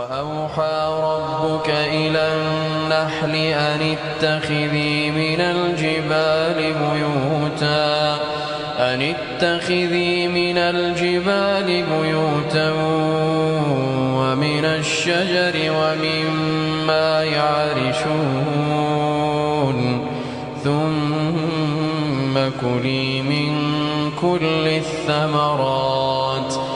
وأوحى ربك إلى النحل أن اتخذي من الجبال بيوتا ومن الشجر ومما يعرشون ثم كلي من كل الثمرات